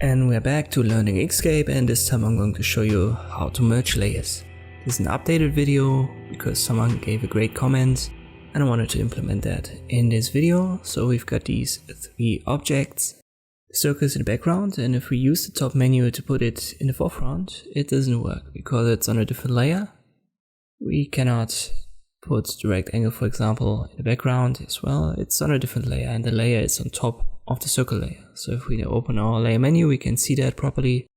And we're back to learning Inkscape, and this time I'm going to show you how to merge layers. This is an updated video because someone gave a great comment and I wanted to implement that in this video. So we've got these three objects. The circle is in the background, and if we use the top menu to put it in the foreground, it doesn't work because it's on a different layer. We cannot put the rectangle, for example, in the background as well. It's on a different layer, and the layer is on top of the circle layer. So if we open our layer menu, we can see that properly.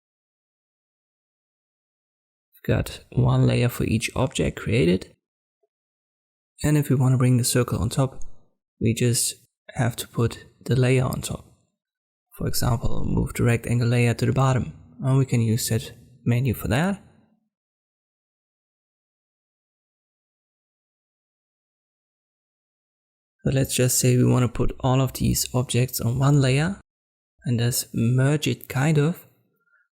We've got one layer for each object created. And if we want to bring the circle on top, we just have to put the layer on top. For example, move the rectangle layer to the bottom, and we can use that menu for that. So let's just say we want to put all of these objects on one layer and just merge it kind of.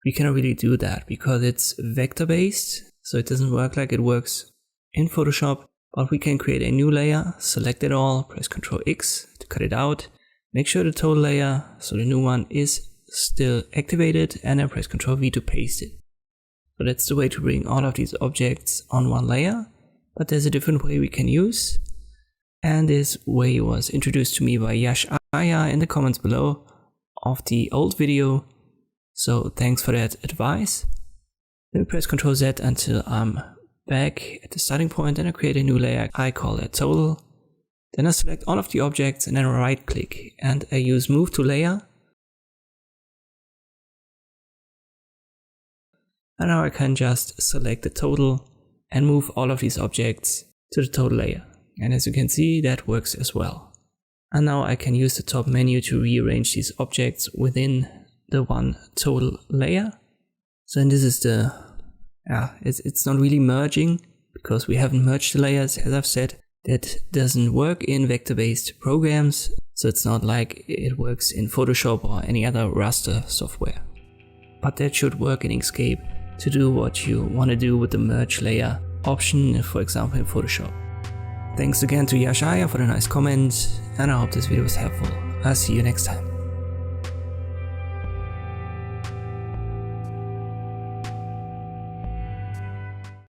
We cannot really do that because it's vector based, so it doesn't work like it works in Photoshop. But we can create a new layer, select it all, press Ctrl X to cut it out, make sure the total layer, so the new one, is still activated, and then press Ctrl V to paste it. So that's the way to bring all of these objects on one layer, but there's a different way we can use. And this way was introduced to me by Aya in the comments below of the old video. So thanks for that advice. Then we press Ctrl Z until I'm back at the starting point, and I create a new layer. I call that total. Then I select all of the objects and then right click, and I use move to layer. And now I can just select the total and move all of these objects to the total layer. And as you can see, that works as well. And now I can use the top menu to rearrange these objects within the one total layer. So this is the, it's not really merging because we haven't merged the layers, as I've said. That doesn't work in vector-based programs, so it's not like it works in Photoshop or any other raster software. But that should work in Inkscape to do what you want to do with the merge layer option, for example in Photoshop. Thanks again to Aya for the nice comment, and I hope this video was helpful. I'll see you next time.